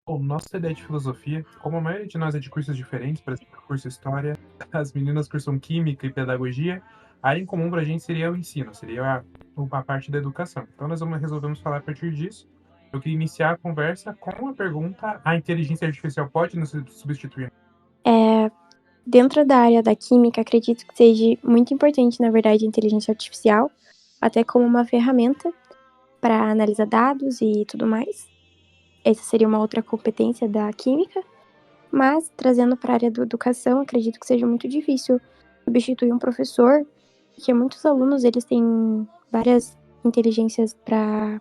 Bom, nossa ideia de filosofia, como a maioria de nós é de cursos diferentes, por exemplo, eu curso História, as meninas cursam Química e Pedagogia, a área em comum para a gente seria o ensino, seria a parte da educação. Então nós resolvemos falar a partir disso. Eu queria iniciar a conversa com a pergunta: a inteligência artificial pode nos substituir? É, Dentro da área da química, acredito que seja muito importante, na verdade, a inteligência artificial, até como uma ferramenta para analisar dados e tudo mais. Essa seria uma outra competência da química, mas trazendo para a área da educação, acredito que seja muito difícil substituir um professor, porque muitos alunos eles têm várias inteligências para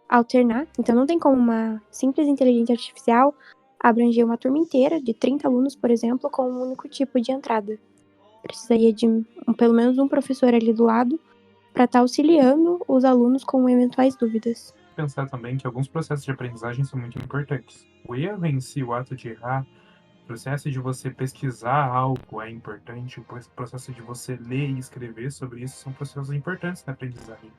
alternar, então não tem como uma simples inteligência artificial abranger uma turma inteira de 30 alunos, por exemplo, com um único tipo de entrada. Precisaria de pelo menos um professor ali do lado para estar auxiliando os alunos com eventuais dúvidas. Pensar também que alguns processos de aprendizagem são muito importantes. O erro em si, o ato de errar, o processo de você pesquisar algo é importante, o processo de você ler e escrever sobre isso são processos importantes na aprendizagem.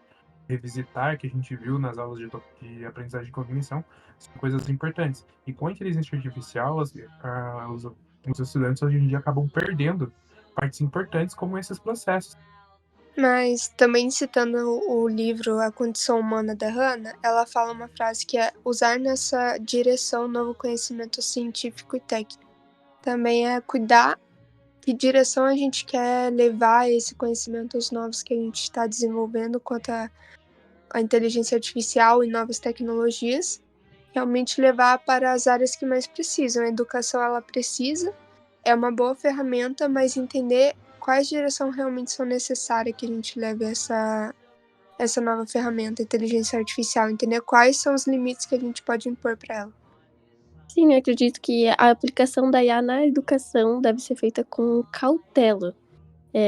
Revisitar, que a gente viu nas aulas de aprendizagem e cognição, são coisas importantes. E com a inteligência artificial, os estudantes hoje em dia acabam perdendo partes importantes como esses processos. Mas também citando o livro A Condição Humana da Hannah, ela fala uma frase que é usar nessa direção novo conhecimento científico e técnico. Também é cuidar que direção a gente quer levar esse conhecimento aos novos que a gente está desenvolvendo quanto à inteligência artificial e novas tecnologias, realmente levar para as áreas que mais precisam. A educação ela precisa, é uma boa ferramenta, mas entender quais direções realmente são necessárias que a gente leve essa nova ferramenta, inteligência artificial, entender quais são os limites que a gente pode impor para ela. Sim, eu acredito que a aplicação da IA na educação deve ser feita com cautela,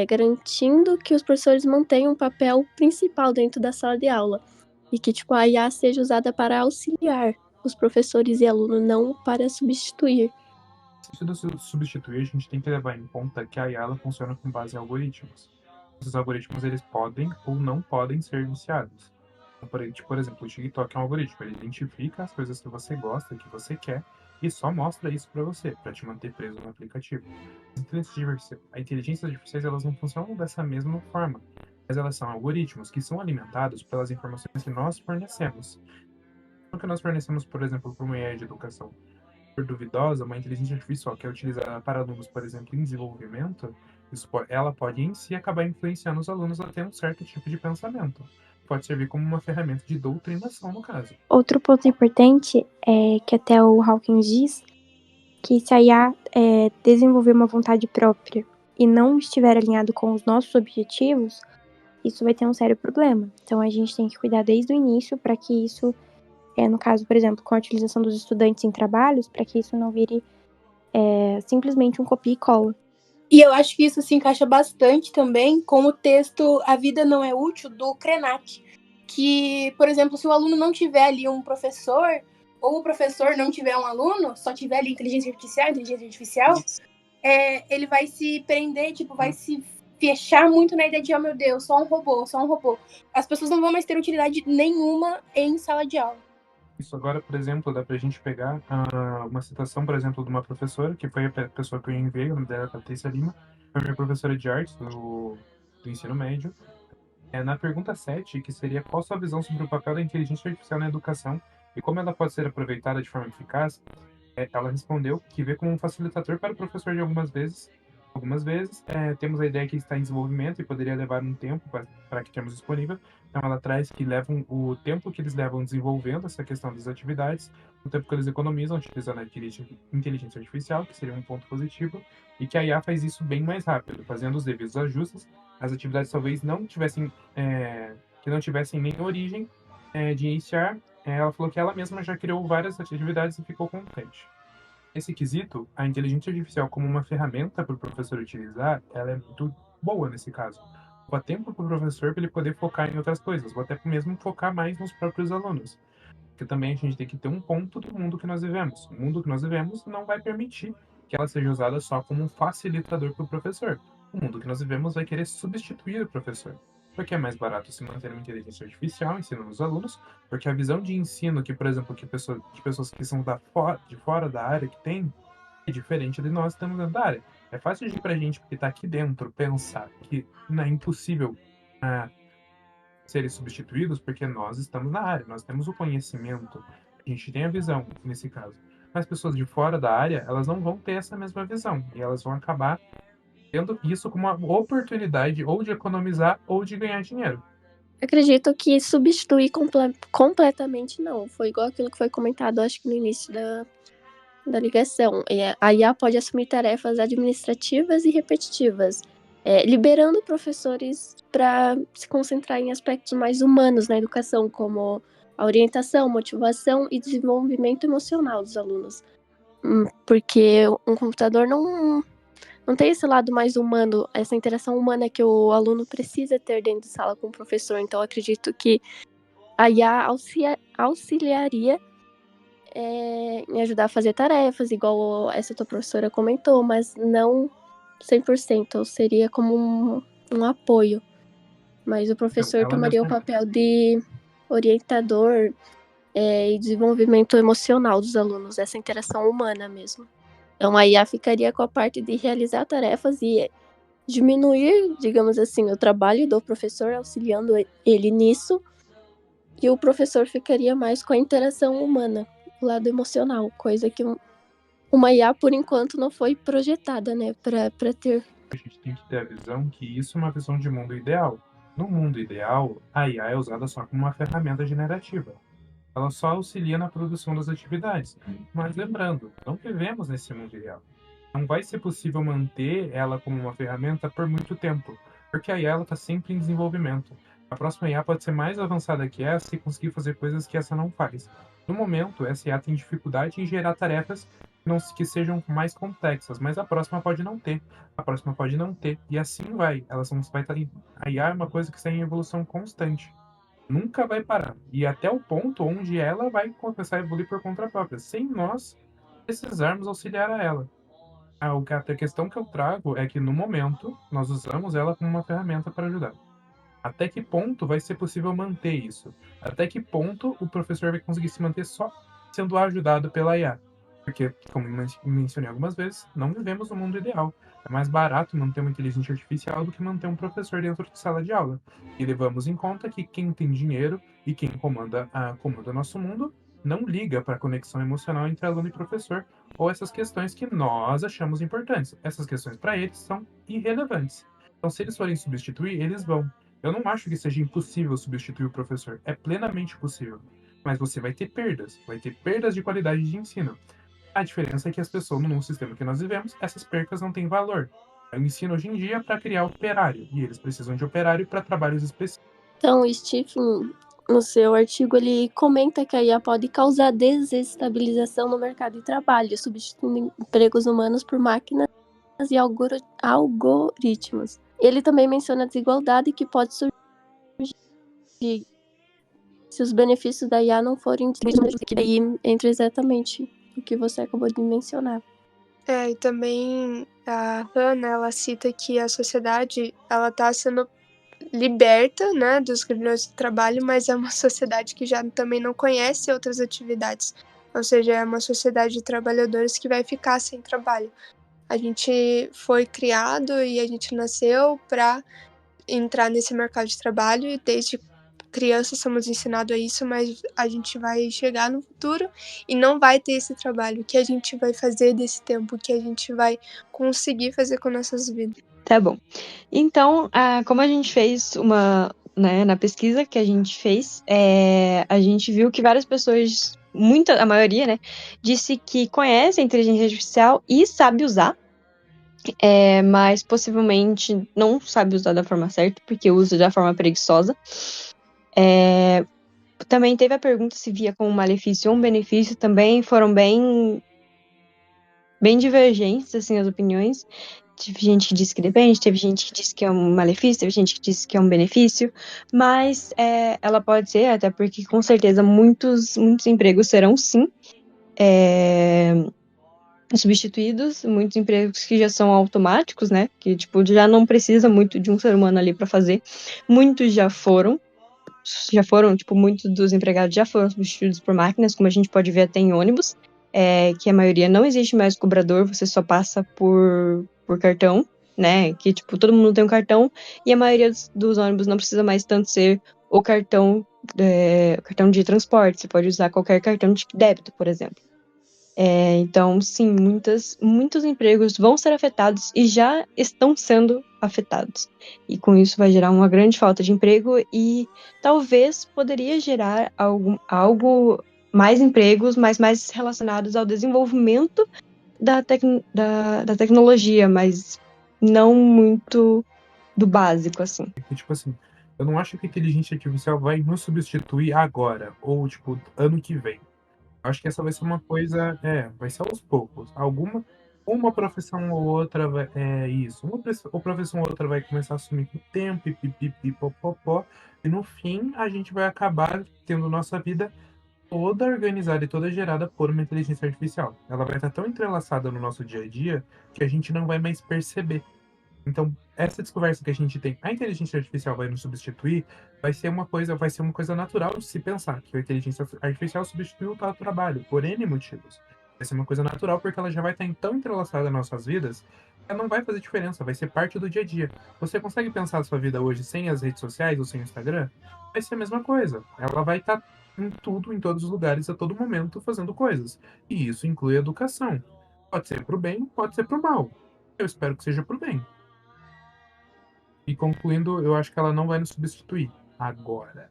garantindo que os professores mantenham um papel principal dentro da sala de aula e que a IA seja usada para auxiliar os professores e alunos, não para substituir. Se substituir, a gente tem que levar em conta que a IA ela funciona com base em algoritmos. Esses algoritmos eles podem ou não podem ser viciados. Então, por exemplo, o TikTok é um algoritmo, ele identifica as coisas que você gosta, que você quer, e só mostra isso para você, para te manter preso no aplicativo. A inteligência artificiais elas não funcionam dessa mesma forma, mas elas são algoritmos que são alimentados pelas informações que nós fornecemos. O que nós fornecemos, por exemplo, para uma IA de educação duvidosa, uma inteligência artificial que é utilizada para alunos, por exemplo, em desenvolvimento, ela pode em si acabar influenciando os alunos a ter um certo tipo de pensamento. Pode servir como uma ferramenta de doutrinação, no caso. Outro ponto importante é que até o Hawkins diz que se a IA desenvolver uma vontade própria e não estiver alinhado com os nossos objetivos, isso vai ter um sério problema. Então a gente tem que cuidar desde o início para que isso, no caso, por exemplo, com a utilização dos estudantes em trabalhos, para que isso não vire simplesmente um copia e cola. E eu acho que isso se encaixa bastante também com o texto A Vida Não É Útil, do Krenak. Que, por exemplo, se o aluno não tiver ali um professor, ou o professor não tiver um aluno, só tiver ali inteligência artificial, ele vai se prender, vai se fechar muito na ideia de, oh meu Deus, só um robô. As pessoas não vão mais ter utilidade nenhuma em sala de aula. Isso agora, por exemplo, dá pra gente pegar uma citação, por exemplo, de uma professora, que foi a pessoa que eu enviei, o nome dela é Patrícia Lima, foi minha professora de artes do ensino médio. Na pergunta 7, que seria qual sua visão sobre o papel da inteligência artificial na educação e como ela pode ser aproveitada de forma eficaz, ela respondeu que vê como um facilitador para o professor de algumas vezes. Temos a ideia que está em desenvolvimento e poderia levar um tempo para que tenhamos disponível. Então, ela traz que levam o tempo que eles levam desenvolvendo essa questão das atividades, o tempo que eles economizam utilizando a inteligência artificial, que seria um ponto positivo, e que a IA faz isso bem mais rápido, fazendo os devidos ajustes. As atividades talvez não tivessem, que não tivessem nem origem de iniciar. Ela falou que ela mesma já criou várias atividades e ficou contente. Nesse quesito, a inteligência artificial como uma ferramenta para o professor utilizar, ela é muito boa nesse caso. Dá tempo para o professor para ele poder focar em outras coisas, ou até mesmo focar mais nos próprios alunos. Porque também a gente tem que ter um ponto do mundo que nós vivemos. O mundo que nós vivemos não vai permitir que ela seja usada só como um facilitador para o professor. O mundo que nós vivemos vai querer substituir o professor. porque é mais barato se manter uma inteligência artificial ensinando os alunos, porque a visão de ensino que, por exemplo, de pessoas que são de fora da área que tem, é diferente de nós que estamos dentro da área. É fácil de pra gente que está aqui dentro pensar que não é impossível serem substituídos porque nós estamos na área, nós temos o conhecimento, a gente tem a visão nesse caso. Mas pessoas de fora da área, elas não vão ter essa mesma visão e elas vão acabar tendo isso como uma oportunidade ou de economizar ou de ganhar dinheiro. Acredito que substituir completamente não. Foi igual aquilo que foi comentado, acho que no início da ligação. A IA pode assumir tarefas administrativas e repetitivas, liberando professores para se concentrar em aspectos mais humanos na educação, como a orientação, motivação e desenvolvimento emocional dos alunos. Porque um computador não tem esse lado mais humano, essa interação humana que o aluno precisa ter dentro de sala com o professor. Então, acredito que a IA auxiliaria em ajudar a fazer tarefas, igual essa tua professora comentou, mas não 100%, ou seria como um apoio. Mas o professor Ela tomaria o mesma, papel de orientador e desenvolvimento emocional dos alunos, essa interação humana mesmo. Então a IA ficaria com a parte de realizar tarefas e diminuir, digamos assim, o trabalho do professor, auxiliando ele nisso, e o professor ficaria mais com a interação humana, o lado emocional, coisa que uma IA, por enquanto, não foi projetada, né, para ter. a gente tem que ter a visão que isso é uma visão de mundo ideal. No mundo ideal, a IA é usada só como uma ferramenta generativa. Ela só auxilia na produção das atividades. Mas lembrando, não vivemos nesse mundo ideal. Não vai ser possível manter ela como uma ferramenta por muito tempo, porque a IA está sempre em desenvolvimento. A próxima IA pode ser mais avançada que essa e conseguir fazer coisas que essa não faz. No momento, essa IA tem dificuldade em gerar tarefas que sejam mais complexas, mas a próxima pode não ter. A próxima pode não ter. E assim vai. A IA é uma coisa que está em evolução constante. Nunca vai parar. E até o ponto onde ela vai começar a evoluir por conta própria, sem nós precisarmos auxiliar a ela. A questão que eu trago é que, no momento, nós usamos ela como uma ferramenta para ajudar. Até que ponto vai ser possível manter isso? Até que ponto o professor vai conseguir se manter só sendo ajudado pela IA? Porque, como mencionei algumas vezes, não vivemos no mundo ideal. É mais barato manter uma inteligência artificial do que manter um professor dentro de sala de aula. E levamos em conta que quem tem dinheiro e quem comanda o nosso mundo não liga para a conexão emocional entre aluno e professor ou essas questões que nós achamos importantes. Essas questões para eles são irrelevantes. Então, se eles forem substituir, eles vão. Eu não acho que seja impossível substituir o professor. É plenamente possível. Mas você vai ter perdas de qualidade de ensino. A diferença é que as pessoas, no sistema que nós vivemos, essas percas não têm valor. Eu ensino hoje em dia para criar operário, e eles precisam de operário para trabalhos específicos. Então, o Stephen, no seu artigo, ele comenta que a IA pode causar desestabilização no mercado de trabalho, substituindo empregos humanos por máquinas e algoritmos. Ele também menciona a desigualdade que pode surgir se os benefícios da IA não forem distribuídos, que daí entra exatamente o que você acabou de mencionar. E também a Hannah, ela cita que a sociedade, ela tá sendo liberta, né, dos grilhões do trabalho, mas é uma sociedade que já também não conhece outras atividades. Ou seja, é uma sociedade de trabalhadores que vai ficar sem trabalho. A gente foi criado e a gente nasceu para entrar nesse mercado de trabalho e desde criança somos ensinados a isso, mas a gente vai chegar no futuro e não vai ter esse trabalho. O que a gente vai fazer desse tempo? O que a gente vai conseguir fazer com nossas vidas? Tá bom. Então, como a gente fez na pesquisa que a gente fez, a gente viu que várias pessoas, a maioria, né, disse que conhece a inteligência artificial e sabe usar, mas possivelmente não sabe usar da forma certa, porque usa da forma preguiçosa. Também teve a pergunta se via como um malefício ou um benefício, também foram bem divergentes, assim, as opiniões. Teve gente que disse que depende, teve gente que disse que é um malefício, teve gente que disse que é um benefício, mas ela pode ser, até porque com certeza muitos empregos serão sim substituídos, muitos empregos que já são automáticos, né? Que, tipo, já não precisa muito de um ser humano ali para fazer. Muitos já foram, tipo, muitos dos empregados já foram substituídos por máquinas, como a gente pode ver até em ônibus, que a maioria não existe mais cobrador, você só passa por cartão, né? Que, tipo, todo mundo tem um cartão e a maioria dos ônibus não precisa mais tanto ser o cartão de transporte, você pode usar qualquer cartão de débito, por exemplo. Então, sim, muitos empregos vão ser afetados e já estão sendo afetados. E com isso vai gerar uma grande falta de emprego e talvez poderia gerar algo mais empregos, mas mais relacionados ao desenvolvimento da tecnologia, mas não muito do básico, assim. Porque, tipo assim, eu não acho que a inteligência artificial vai nos substituir agora, ou, tipo, ano que vem. Acho que essa vai ser uma coisa, vai ser aos poucos. Uma profissão ou outra é isso. Uma profissão ou outra vai começar a assumir com o tempo, e pipipi, popopó. E no fim, a gente vai acabar tendo nossa vida toda organizada e toda gerada por uma inteligência artificial. Ela vai estar tão entrelaçada no nosso dia a dia que a gente não vai mais perceber. Então, essa descoberta que a gente tem, a inteligência artificial vai nos substituir, vai ser uma coisa natural de se pensar, que a inteligência artificial substituiu o tal trabalho, por N motivos. Vai ser uma coisa natural porque ela já vai estar tão entrelaçada nas nossas vidas, que ela não vai fazer diferença, vai ser parte do dia a dia. Você consegue pensar a sua vida hoje sem as redes sociais ou sem o Instagram? Vai ser a mesma coisa. Ela vai estar em tudo, em todos os lugares, a todo momento, fazendo coisas. E isso inclui a educação. Pode ser pro bem, pode ser pro mal. Eu espero que seja pro bem. E concluindo, eu acho que ela não vai nos substituir agora.